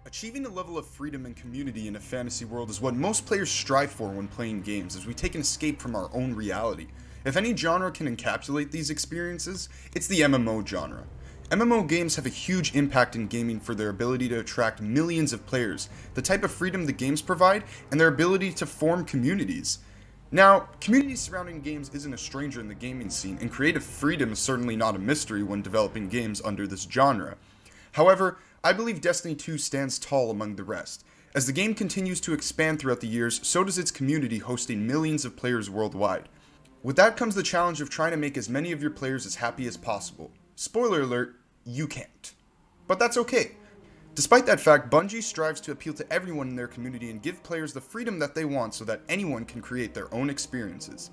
Achieving a level of freedom and community in a fantasy world is what most players strive for when playing games, as we take an escape from our own reality. If any genre can encapsulate these experiences, it's the MMO genre. MMO games have a huge impact in gaming for their ability to attract millions of players, the type of freedom the games provide, and their ability to form communities. Now, community surrounding games isn't a stranger in the gaming scene, and creative freedom is certainly not a mystery when developing games under this genre. However, I believe Destiny 2 stands tall among the rest. As the game continues to expand throughout the years, so does its community, hosting millions of players worldwide. With that comes the challenge of trying to make as many of your players as happy as possible. Spoiler alert, you can't. But that's okay. Despite that fact, Bungie strives to appeal to everyone in their community and give players the freedom that they want so that anyone can create their own experiences.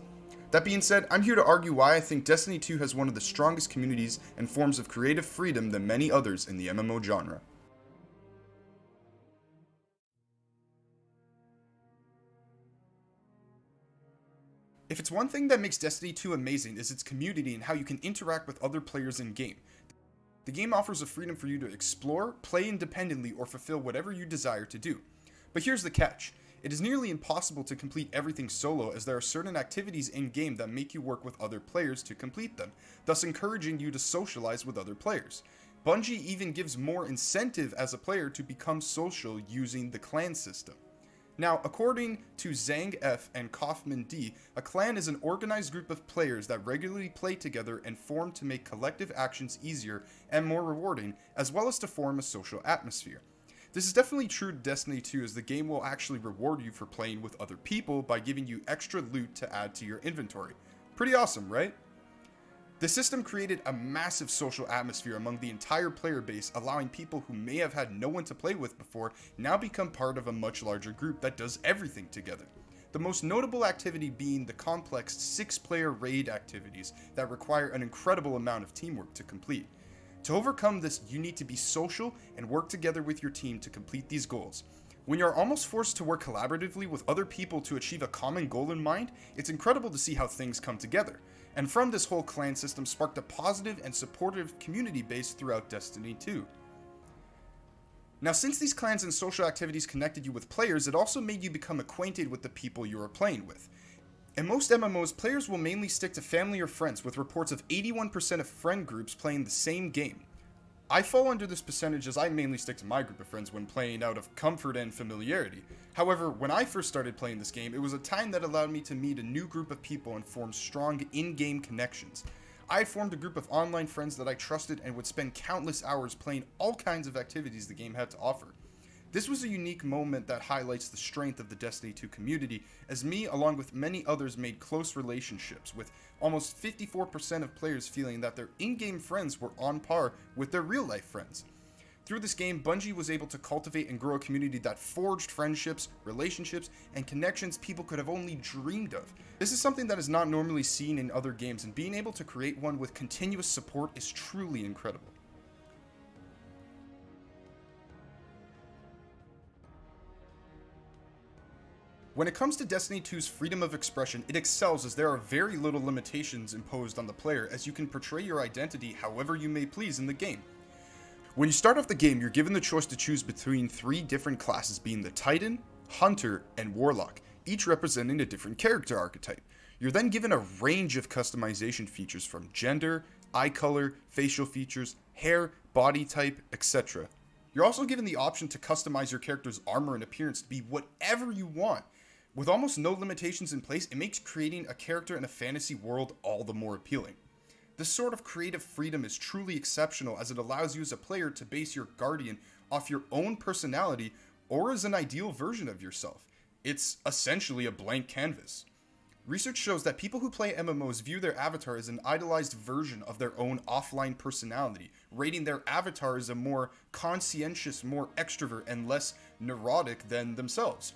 That being said, I'm here to argue why I think Destiny 2 has one of the strongest communities and forms of creative freedom than many others in the MMO genre. If it's one thing that makes Destiny 2 amazing is its community and how you can interact with other players in-game. The game offers a freedom for you to explore, play independently, or fulfill whatever you desire to do. But here's the catch. It is nearly impossible to complete everything solo, as there are certain activities in-game that make you work with other players to complete them, thus encouraging you to socialize with other players. Bungie even gives more incentive as a player to become social using the clan system. Now, according to Zhang F and Kaufman D, a clan is an organized group of players that regularly play together and form to make collective actions easier and more rewarding, as well as to form a social atmosphere. This is definitely true to Destiny 2, as the game will actually reward you for playing with other people by giving you extra loot to add to your inventory. Pretty awesome, right? The system created a massive social atmosphere among the entire player base, allowing people who may have had no one to play with before now become part of a much larger group that does everything together. The most notable activity being the complex 6-player raid activities that require an incredible amount of teamwork to complete. To overcome this, you need to be social and work together with your team to complete these goals. When you're almost forced to work collaboratively with other people to achieve a common goal in mind, it's incredible to see how things come together. And from this whole clan system sparked a positive and supportive community base throughout Destiny 2. Now, since these clans and social activities connected you with players, it also made you become acquainted with the people you are playing with. In most MMOs, players will mainly stick to family or friends, with reports of 81% of friend groups playing the same game. I fall under this percentage as I mainly stick to my group of friends when playing out of comfort and familiarity. However, when I first started playing this game, it was a time that allowed me to meet a new group of people and form strong in-game connections. I had formed a group of online friends that I trusted and would spend countless hours playing all kinds of activities the game had to offer. This was a unique moment that highlights the strength of the Destiny 2 community, as me, along with many others, made close relationships, with almost 54% of players feeling that their in-game friends were on par with their real-life friends. Through this game, Bungie was able to cultivate and grow a community that forged friendships, relationships, and connections people could have only dreamed of. This is something that is not normally seen in other games, and being able to create one with continuous support is truly incredible. When it comes to Destiny 2's freedom of expression, it excels, as there are very little limitations imposed on the player, as you can portray your identity however you may please in the game. When you start off the game, you're given the choice to choose between 3 different classes, being the Titan, Hunter, and Warlock, each representing a different character archetype. You're then given a range of customization features, from gender, eye color, facial features, hair, body type, etc. You're also given the option to customize your character's armor and appearance to be whatever you want. With almost no limitations in place, it makes creating a character in a fantasy world all the more appealing. This sort of creative freedom is truly exceptional, as it allows you as a player to base your Guardian off your own personality or as an ideal version of yourself. It's essentially a blank canvas. Research shows that people who play MMOs view their avatar as an idolized version of their own offline personality, rating their avatar as a more conscientious, more extrovert, and less neurotic than themselves.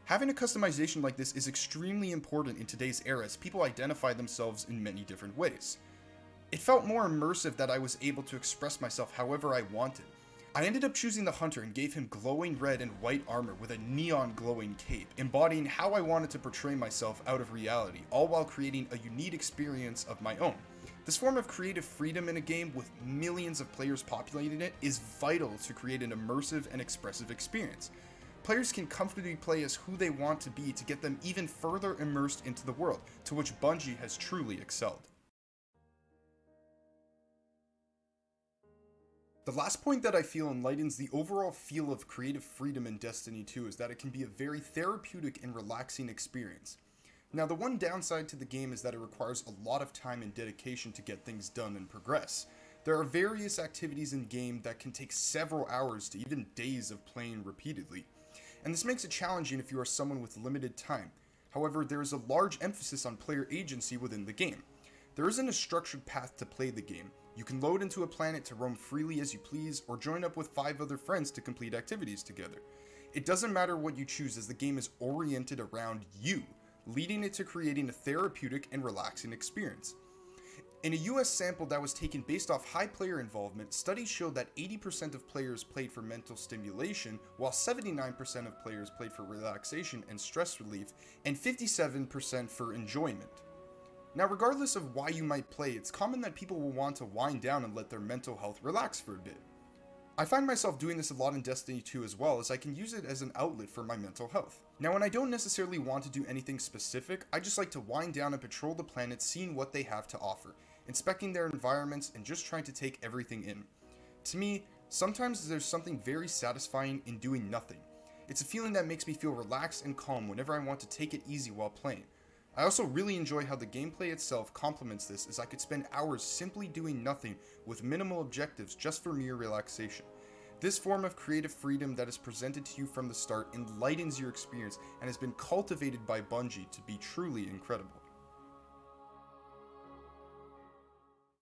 Having a customization like this is extremely important in today's era, as people identify themselves in many different ways. It felt more immersive that I was able to express myself however I wanted. I ended up choosing the Hunter and gave him glowing red and white armor with a neon glowing cape, embodying how I wanted to portray myself out of reality, all while creating a unique experience of my own. This form of creative freedom in a game with millions of players populating it is vital to create an immersive and expressive experience. Players can comfortably play as who they want to be to get them even further immersed into the world, to which Bungie has truly excelled. The last point that I feel enlightens the overall feel of creative freedom in Destiny 2 is that it can be a very therapeutic and relaxing experience. Now, the one downside to the game is that it requires a lot of time and dedication to get things done and progress. There are various activities in game that can take several hours to even days of playing repeatedly, and this makes it challenging if you are someone with limited time. However, there is a large emphasis on player agency within the game. There isn't a structured path to play the game. You can load into a planet to roam freely as you please, or join up with 5 other friends to complete activities together. It doesn't matter what you choose, as the game is oriented around you, leading it to creating a therapeutic and relaxing experience. In a US sample that was taken based off high player involvement, studies showed that 80% of players played for mental stimulation, while 79% of players played for relaxation and stress relief, and 57% for enjoyment. Now, regardless of why you might play, it's common that people will want to wind down and let their mental health relax for a bit. I find myself doing this a lot in Destiny 2 as well, as I can use it as an outlet for my mental health. Now, when I don't necessarily want to do anything specific, I just like to wind down and patrol the planet, seeing what they have to offer, inspecting their environments, and just trying to take everything in. To me, sometimes there's something very satisfying in doing nothing. It's a feeling that makes me feel relaxed and calm whenever I want to take it easy while playing. I also really enjoy how the gameplay itself complements this, as I could spend hours simply doing nothing with minimal objectives just for mere relaxation. This form of creative freedom that is presented to you from the start enlightens your experience and has been cultivated by Bungie to be truly incredible.